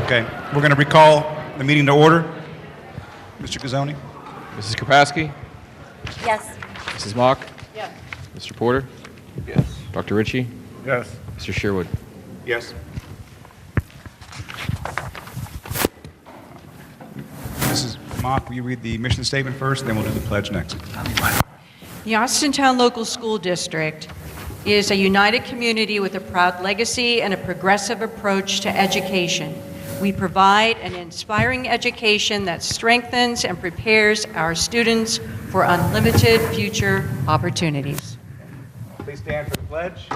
Okay, we're going to recall the meeting to order. Mr. Gazzoni? Mrs. Kropaski? Yes. Mrs. Mock? Yes. Mr. Porter? Yes. Dr. Ritchie? Yes. Mr. Sherwood? Yes. Mrs. Mock, will you read the mission statement first, then we'll do the pledge next. The Austintown Local School District is a united community with a proud legacy and a progressive approach to education. We provide an inspiring education that strengthens and prepares our students for unlimited future opportunities. Please stand for the pledge.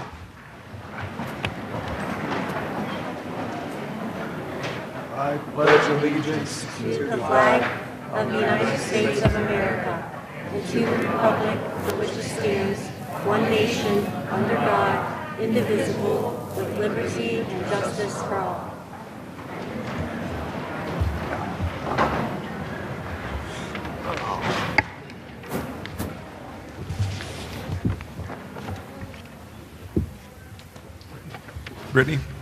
I pledge allegiance To the flag of the United States of America and to the republic for which it stands, one nation, under God, indivisible, with liberty and justice for all.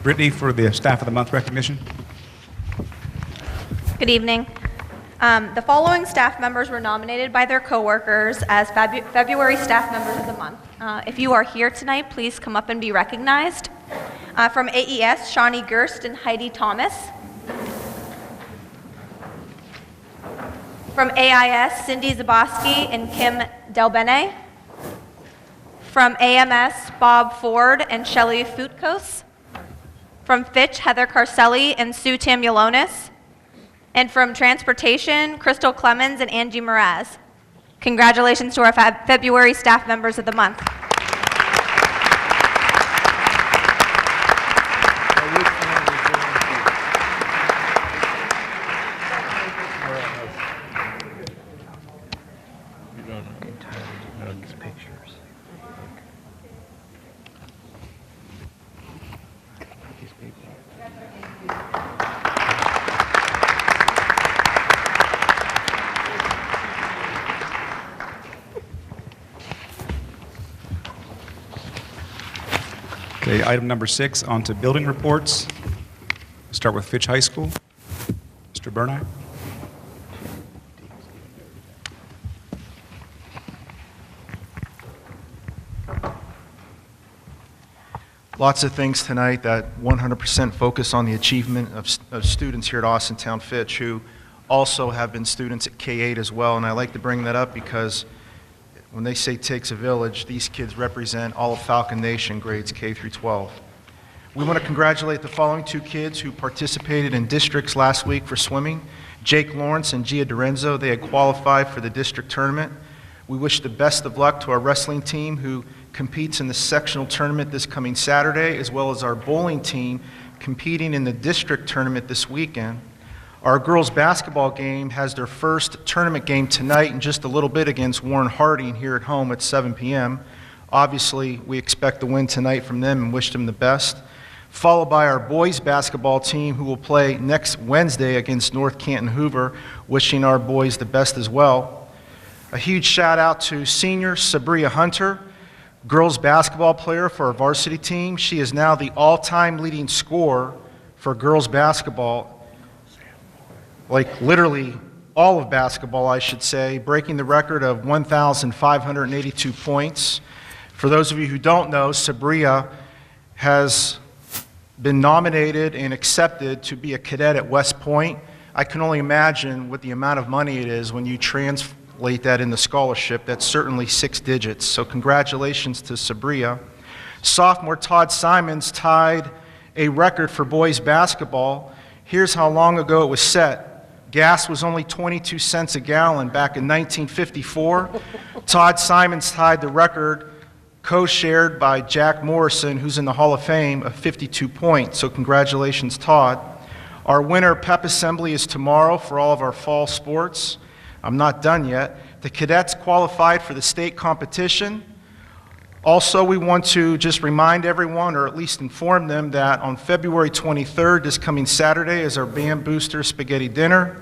Brittany for the Staff of the Month recognition. Good evening. The following staff members were nominated by their coworkers as February Staff Members of the Month. If you are here tonight, please come up and be recognized. From AES, Shawnee Gerst and Heidi Thomas. From AIS, Cindy Zaboski and Kim Delbene. From AMS, Bob Ford and Shelley Futkos. From Fitch, Heather Carcelli and Sue Tamulonis. And from Transportation, Crystal Clemens and Angie Mraz. Congratulations to our February Staff Members of the Month. Okay, item number 6, on to building reports. Start with Fitch High School. Mr. Bernard. Lots of things tonight that 100% focus on the achievement of students here at Austintown Fitch who also have been students at K-8 as well. And I like to bring that up because when they say takes a village, these kids represent all of Falcon Nation grades K through 12. We want to congratulate the following 2 kids who participated in districts last week for swimming. Jake Lawrence and Gia Dorenzo, they had qualified for the district tournament. We wish the best of luck to our wrestling team who competes in the sectional tournament this coming Saturday, as well as our bowling team competing in the district tournament this weekend. Our girls basketball game has their first tournament game tonight in just a little bit against Warren Harding here at home at 7 p.m. Obviously, we expect the win tonight from them and wish them the best. Followed by our boys basketball team who will play next Wednesday against North Canton Hoover, wishing our boys the best as well. A huge shout out to senior Sabria Hunter, girls basketball player for our varsity team. She is now the all-time leading scorer for girls basketball. Like literally all of basketball, I should say, breaking the record of 1,582 points. For those of you who don't know, Sabria has been nominated and accepted to be a cadet at West Point. I can only imagine what the amount of money it is when you translate that into scholarship. That's certainly 6 digits. So congratulations to Sabria. Sophomore Todd Simons tied a record for boys basketball. Here's how long ago it was set. Gas was only 22 cents a gallon back in 1954. Todd Simons tied the record, co-shared by Jack Morrison, who's in the Hall of Fame, of 52 points. So congratulations, Todd. Our winter pep assembly is tomorrow for all of our fall sports. I'm not done yet. The cadets qualified for the state competition. Also, we want to just remind everyone, or at least inform them, that on February 23rd, this coming Saturday, is our Band Booster Spaghetti Dinner.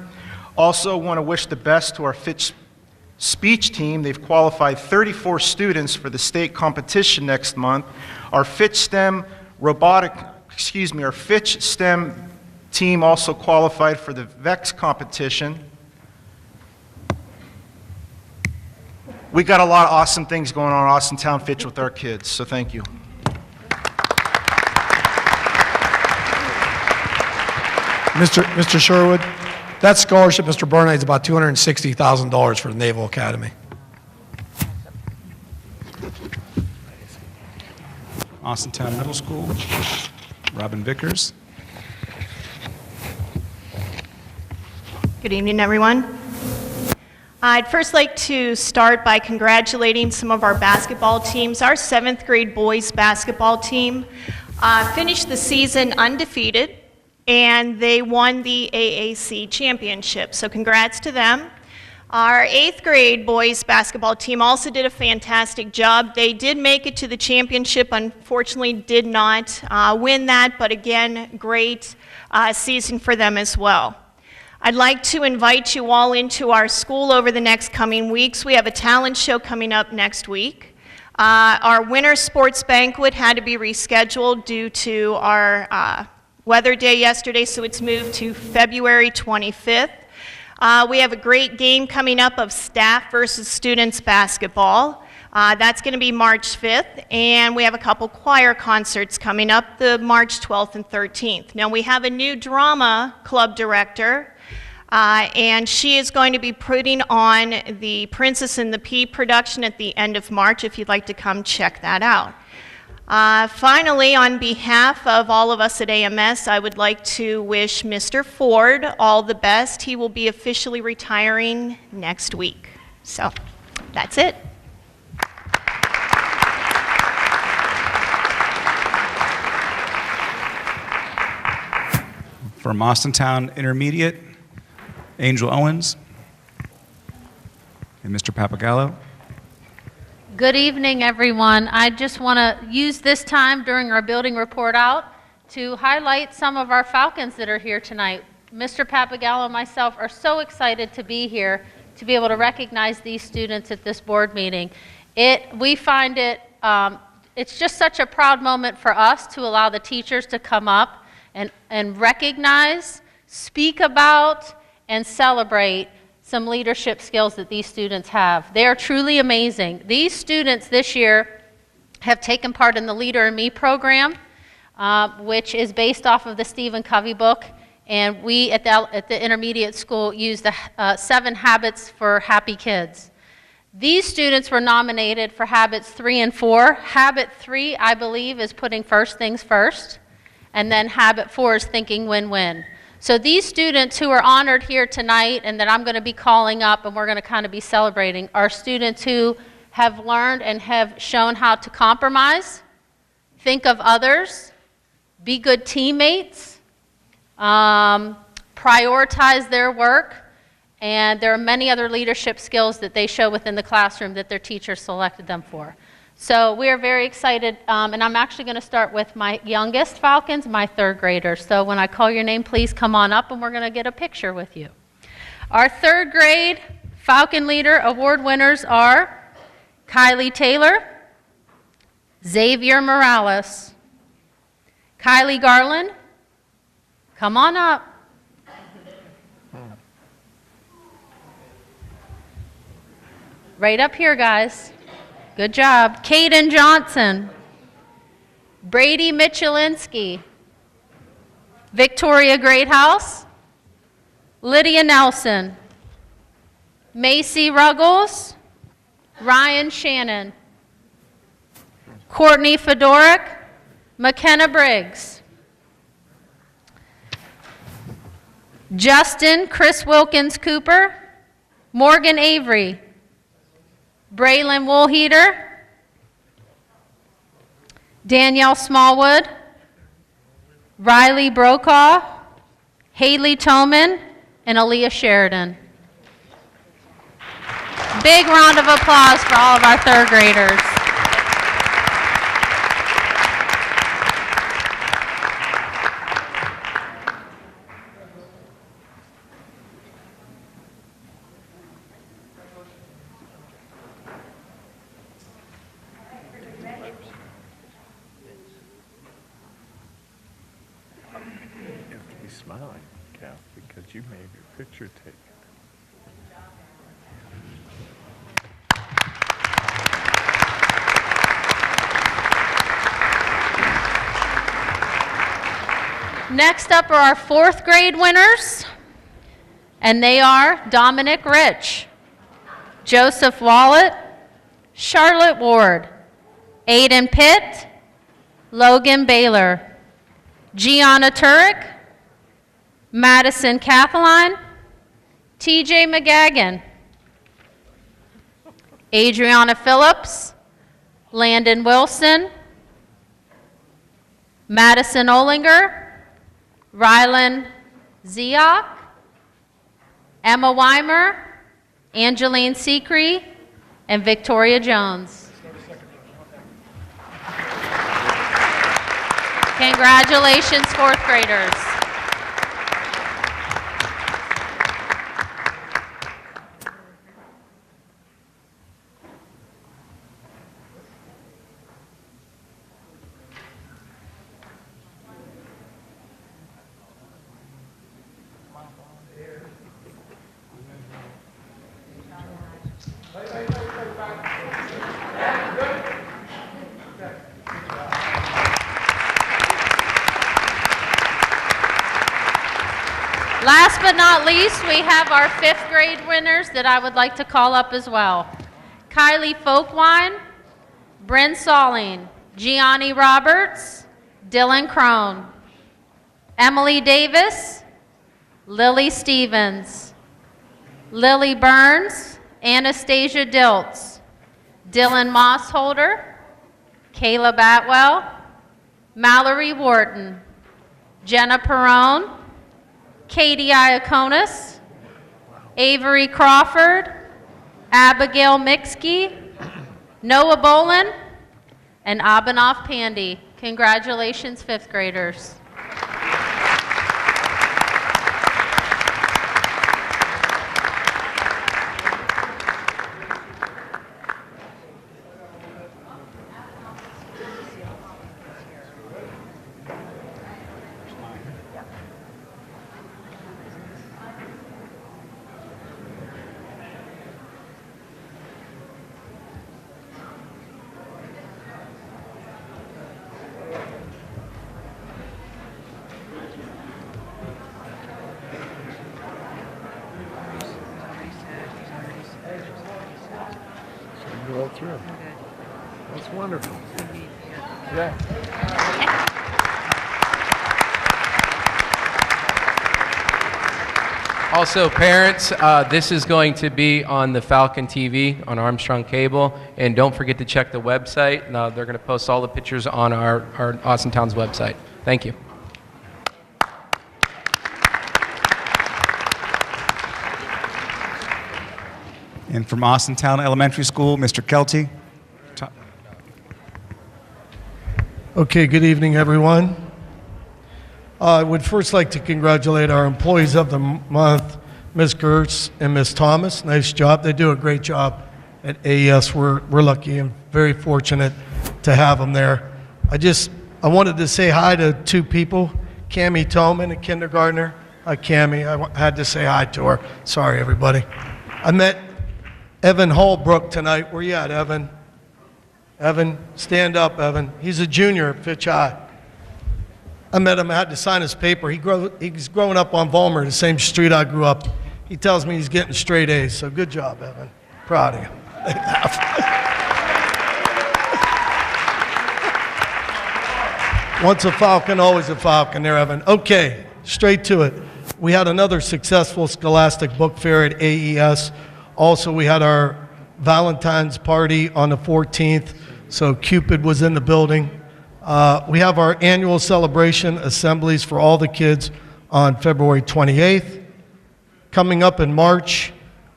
Also, want to wish the best to our Fitch speech team. They've qualified 34 students for the state competition next month. Our Fitch STEM team also qualified for the VEX competition. We got a lot of awesome things going on in Austintown Fitch with our kids, so thank you. Mr. Sherwood, that scholarship, Mr. Burnett, is about $260,000 for the Naval Academy. Austintown Middle School, Robin Vickers. Good evening, everyone. I'd first like to start by congratulating some of our basketball teams. Our 7th grade boys basketball team finished the season undefeated, and they won the AAC championship, so congrats to them. Our 8th grade boys basketball team also did a fantastic job. They did make it to the championship, unfortunately did not win that, but again, great season for them as well. I'd like to invite you all into our school over the next coming weeks. We have a talent show coming up next week. Our winter sports banquet had to be rescheduled due to our weather day yesterday, so it's moved to February 25th. We have a great game coming up of staff versus students basketball. That's going to be March 5th, and we have a couple choir concerts coming up the March 12th and 13th. Now, we have a new drama club director, and she is going to be putting on the Princess and the Pea production at the end of March, if you'd like to come check that out. Finally, on behalf of all of us at AMS, I would like to wish Mr. Ford all the best. He will be officially retiring next week. So, that's it. From Austintown Intermediate, Angel Owens and Mr. Papagallo. Good evening, everyone. I just want to use this time during our building report out to highlight some of our Falcons that are here tonight. Mr. Papagallo and myself are so excited to be here to be able to recognize these students at this board meeting. We find it's just such a proud moment for us to allow the teachers to come up and recognize, speak about, and celebrate some leadership skills that these students have. They are truly amazing. These students this year have taken part in the Leader in Me program, which is based off of the Stephen Covey book, and we at the intermediate school use the 7 Habits for Happy Kids. These students were nominated for Habits 3 and 4. Habit 3, I believe, is putting first things first, and then Habit 4 is thinking win-win. So these students who are honored here tonight and that I'm going to be calling up and we're going to kind of be celebrating are students who have learned and have shown how to compromise, think of others, be good teammates, prioritize their work, and there are many other leadership skills that they show within the classroom that their teachers selected them for. So we are very excited, and I'm actually going to start with my youngest Falcons, my 3rd graders. So when I call your name, please come on up, and we're going to get a picture with you. Our 3rd grade Falcon Leader Award winners are Kylie Taylor, Xavier Morales, Kylie Garland, come on up. Right up here, guys. Good job. Caden Johnson, Brady Michelinski, Victoria Greathouse, Lydia Nelson, Macy Ruggles, Ryan Shannon, Courtney Fedoric, McKenna Briggs, Justin Chris Wilkins Cooper, Morgan Avery, Braylon Woolheater, Danielle Smallwood, Riley Brokaw, Haley Toman, and Aaliyah Sheridan. Big round of applause for all of our 3rd graders. smiling, Cal, because you may have your picture taken. Next up are our fourth grade winners, and they are Dominic Rich, Joseph Wallet, Charlotte Ward, Aiden Pitt, Logan Baylor, Gianna Turek, Madison Kathleen, TJ McGagan, Adriana Phillips, Landon Wilson, Madison Olinger, Rylan Ziok, Emma Weimer, Angeline Secree, and Victoria Jones. Congratulations, fourth graders. Last but not least, we have our fifth grade winners that I would like to call up as well. Kylie Folkwine, Bryn Salling, Gianni Roberts, Dylan Crone, Emily Davis, Lily Stevens, Lily Burns, Anastasia Diltz, Dylan Mossholder, Kayla Batwell, Mallory Wharton, Jenna Perrone, Katie Iaconis, Avery Crawford, Abigail Mixkey, Noah Bolin, and Abhinav Pandy. Congratulations, fifth graders. Go through. That's wonderful. Yeah. Also, parents, this is going to be on the Falcon TV on Armstrong Cable, and don't forget to check the website. They're going to post all the pictures on our Austintown's website. Thank you. And from Austintown Elementary School, Mr. Kelty. Okay, good evening, everyone. I would first like to congratulate our employees of the month, Ms. Gertz and Ms. Thomas. Nice job. They do a great job at AES. We're lucky and very fortunate to have them there. I wanted to say hi to two people, Cammie Toman, a kindergartner. Hi, Cammie. I had to say hi to her. Sorry, everybody. I met Evan Holbrook tonight. Where you at, Evan? Evan, stand up, Evan. He's a junior at Fitch High. I met him. I had to sign his paper. He's growing up on Vollmer, the same street I grew up. He tells me he's getting straight A's, so good job, Evan. Proud of you. Once a Falcon, always a Falcon there, Evan. Okay, straight to it. We had another successful Scholastic Book Fair at AES. Also, we had our Valentine's party on the 14th, so Cupid was in the building. We have our annual celebration assemblies for all the kids on February 28th. Coming up in March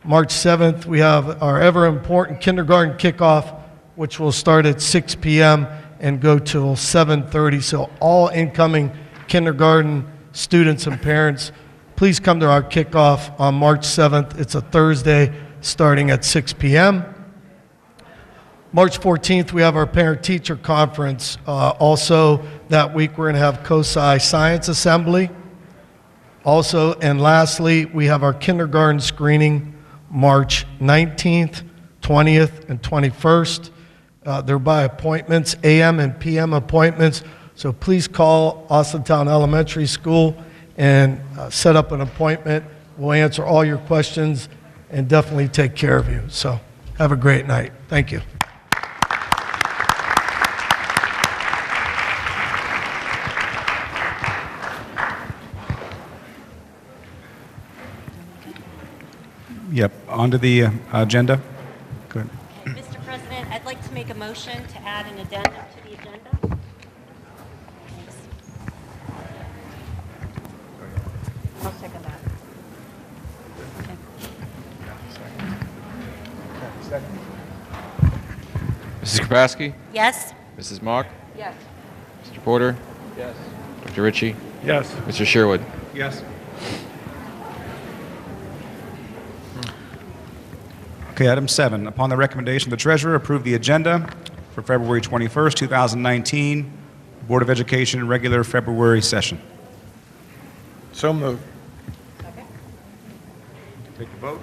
7th, we have our ever important kindergarten kickoff, which will start at 6 p.m. and go till 7:30. So all incoming kindergarten students and parents, please come to our kickoff on March 7th. It's a Thursday, starting at 6 p.m. March 14th, we have our parent-teacher conference. Also, that week, we're going to have COSI Science Assembly. Also, and lastly, we have our kindergarten screening March 19th, 20th, and 21st. They're by appointments, AM and PM appointments. So please call Austintown Elementary School and set up an appointment. We'll answer all your questions and definitely take care of you. So have a great night. Thank you. Yep, onto the agenda. Good. Mr. President, I'd like to make a motion to add an addendum to the agenda. I'll second that. Mrs. Kropaski? Yes? Mrs. Mock? Yes. Mr. Porter? Yes. Dr. Ritchie? Yes. Mr. Sherwood? Yes. Okay, item 7. Upon the recommendation of the treasurer, approve the agenda for February 21st, 2019, Board of Education regular February session. So moved. Take the vote.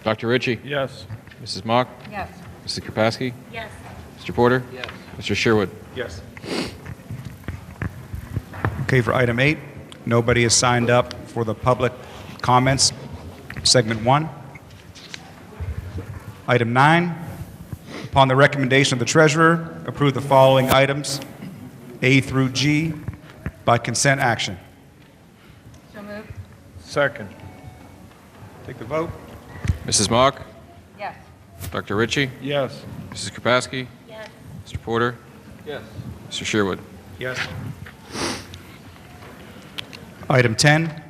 Dr. Ritchie? Yes. Mrs. Mock? Yes. Mrs. Kropaski? Yes. Mr. Porter? Yes. Mr. Sherwood? Yes. Okay, for item 8, nobody has signed up for the public comments, segment 1. Item 9, upon the recommendation of the treasurer, approve the following items, A through G, by consent action. So moved. Second. Take the vote. Mrs. Mock? Yes. Dr. Ritchie? Yes. Mrs. Kropaski? Yes. Mr. Porter? Yes. Mr. Sherwood? Yes. Item 10,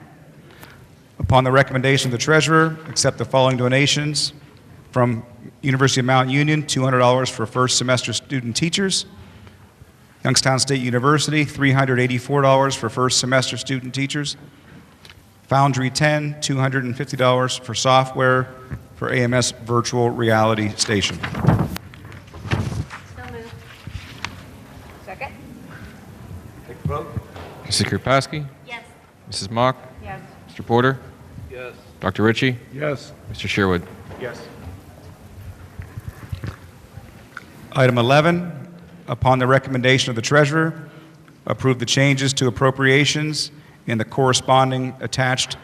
upon the recommendation of the treasurer, accept the following donations from University of Mount Union, $200 for first semester student teachers. Youngstown State University, $384 for first semester student teachers. Foundry 10, $250 for software for AMS virtual reality station. So moved. Second? Take the vote. Mrs. Kropaski? Yes. Mrs. Mock? Yes. Mr. Porter? Yes. Dr. Ritchie? Yes. Mr. Sherwood? Yes. Item 11, upon the recommendation of the treasurer, approve the changes to appropriations in the corresponding attached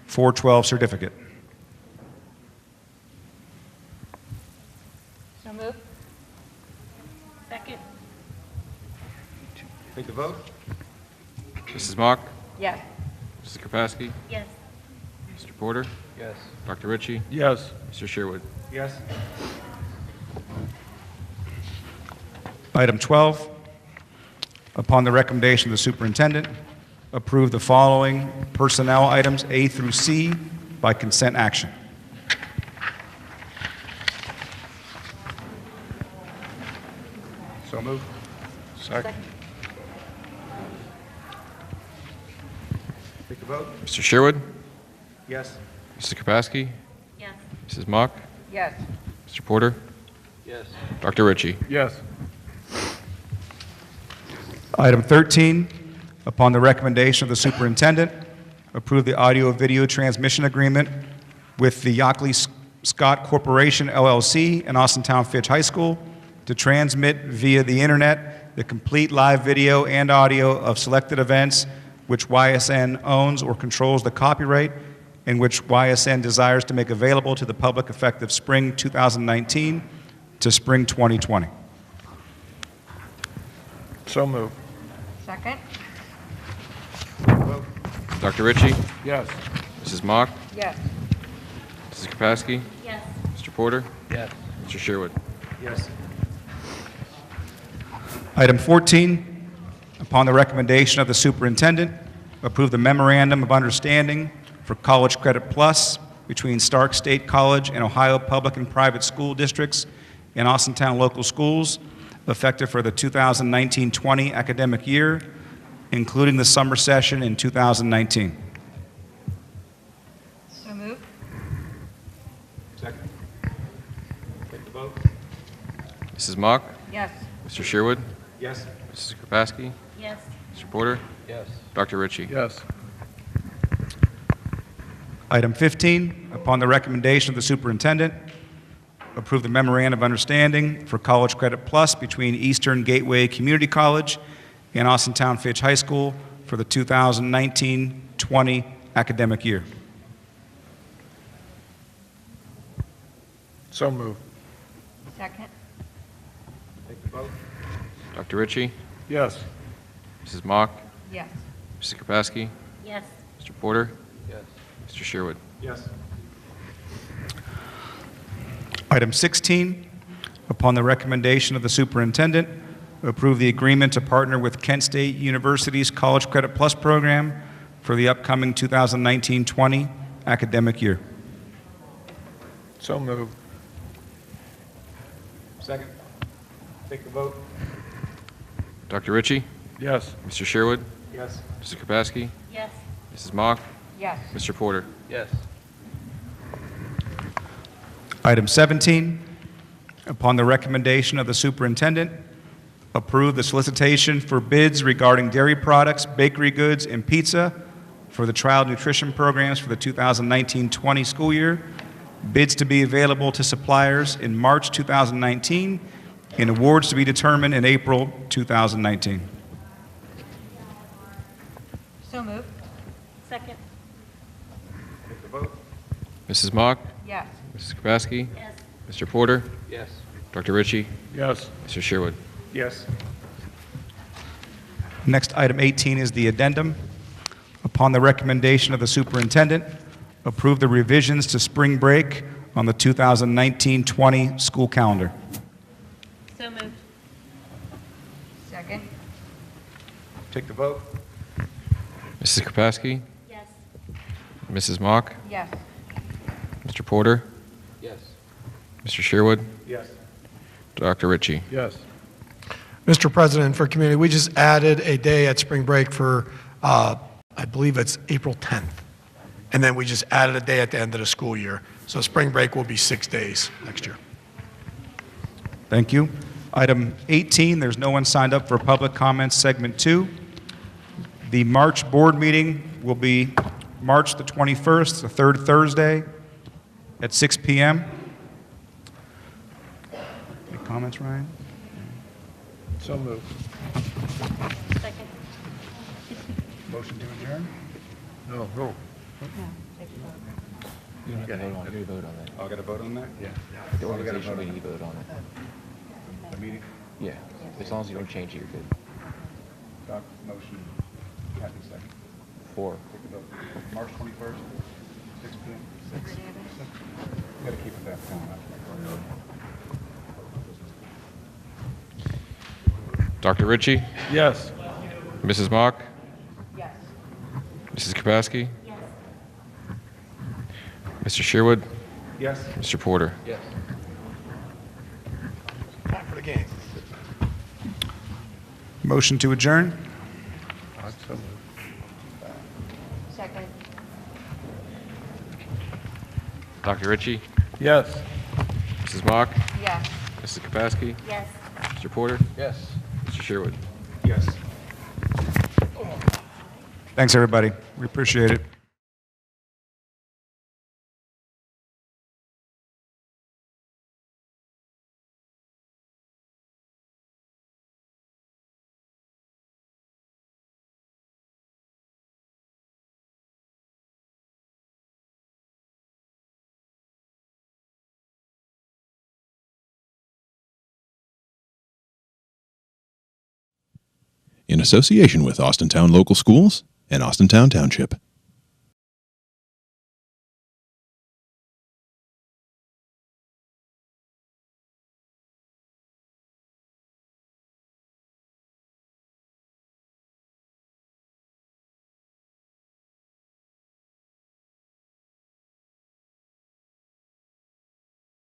412 certificate. So moved. Second. Take the vote. Mrs. Mock? Yes. Mrs. Kropaski? Yes. Mr. Porter? Yes. Dr. Ritchie? Yes. Mr. Sherwood? Yes. Item 12, upon the recommendation of the superintendent, approve the following personnel items A through C by consent action. So moved. Second. Take the vote. Mr. Sherwood? Yes. Mrs. Kropaski? Yes. Mrs. Mock? Yes. Mr. Porter? Yes. Dr. Ritchie? Yes. Item 13, upon the recommendation of the superintendent, approve the audio-video transmission agreement with the Yockley Scott Corporation, LLC, and Austintown Fitch High School to transmit via the internet the complete live video and audio of selected events which YSN owns or controls the copyright and which YSN desires to make available to the public effective spring 2019 to spring 2020. So moved. Second? Dr. Ritchie? Yes. Mrs. Mock? Yes. Mrs. Kropaski? Yes. Mr. Porter? Yes. Mr. Sherwood? Yes. Item 14, upon the recommendation of the superintendent, approve the memorandum of understanding for College Credit Plus between Stark State College and Ohio Public and Private School Districts and Austintown Local Schools, effective for the 2019-20 academic year, including the summer session in 2019. So moved. Second. Take the vote. Mrs. Mock? Yes. Mr. Sherwood? Yes. Mrs. Kropaski? Yes. Mr. Porter? Yes. Dr. Ritchie? Yes. Item 15, upon the recommendation of the superintendent, approve the memorandum of understanding for College Credit Plus between Eastern Gateway Community College and Austintown Fitch High School for the 2019-20 academic year. So move. Second. Dr. Ritchie, Yes. Mrs. Mock, Yes. Mrs. Kropaski, Yes. Mr. Porter, Yes. Mr. Sherwood. Yes. Item 16, upon the recommendation of the superintendent, approve the agreement to partner with Kent State University's College Credit Plus program for the upcoming 2019-20 academic year. So move. Second. Take the vote. Dr. Ritchie, Yes. Mr. Sherwood, Yes. Mrs. Kropaski, Yes. Mrs. Mock, Yes. Mr. Porter. Yes. Item 17, upon the recommendation of the superintendent, approve the solicitation for bids regarding dairy products, bakery goods, and pizza for the child nutrition programs for the 2019-20 school year. Bids to be available to suppliers in March 2019, and awards to be determined in April 2019. So moved. Second. Mrs. Mock, Yes. Mrs. Kropaski, Yes. Mr. Porter, Yes. Dr. Ritchie, Yes. Mr. Sherwood. Yes. Next, item 18 is the addendum. Upon the recommendation of the superintendent, approve the revisions to spring break on the 2019-20 school calendar. So moved. Second. Take the vote. Mrs. Kropaski, Yes. Mrs. Mock, Yes. Mr. Porter, Yes. Mr. Sherwood, Yes. Dr. Ritchie. Yes. Mr. President, for community, we just added a day at spring break for, I believe it's April 10th. And then we just added a day at the end of the school year. So spring break will be 6 days next year. Thank you. Item 18, there's no one signed up for public comments, segment 2. The March board meeting will be March the 21st, the third Thursday at 6 p.m. Any comments, Ryan? So move. Second. Motion to adjourn? No. No. You don't have to vote on it. You vote on that. Oh, I got to vote on that? Yeah. The organization meeting, you vote on it. The meeting? Yeah. As long as you don't change it, you're good. Doc, motion. Kathy, second. 4. Take the vote. March 21st, 6 p.m. 6. Got to keep it that time. Dr. Ritchie, Yes. Mrs. Mock, Yes. Mrs. Kropaski, Mr. Sherwood, Yes. Mr. Porter. Yes. Time for the game. Motion to adjourn? So move. Second. Dr. Ritchie, Yes. Mrs. Mock, Yes. Mrs. Kropaski, Yes. Mr. Porter, Yes. Mr. Sherwood. Yes. Thanks, everybody. We appreciate it. In association with Austintown Local Schools and Austintown Township.